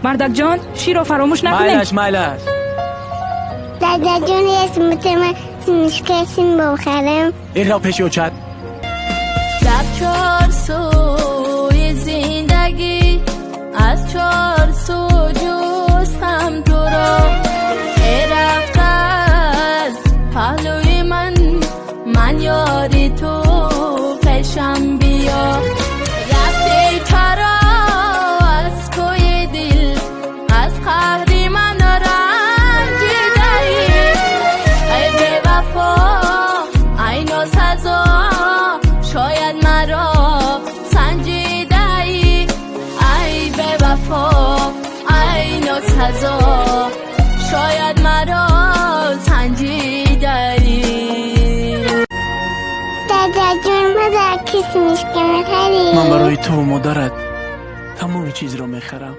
مردک جان شیر رو فراموش نکنه. مایلش دادا جون اسمت من سنشکشیم بخرم. این را پیشی و چد در چار سوی زندگی از چار سو جستم تو را، رفت از پهلوی من یاری تو پیشم بیا. رفتی چرا از کوی دل از قهر من رنجیده ای؟ ای بی وفا ای ناسزا شاید مرا سنجیده ای. ای بی وفا ای ناسزا شاید مرا سنجیده ای. دادا جون مادر کسی میشکمه خری. من برای تو و مادرت تمام چیز را میخرم.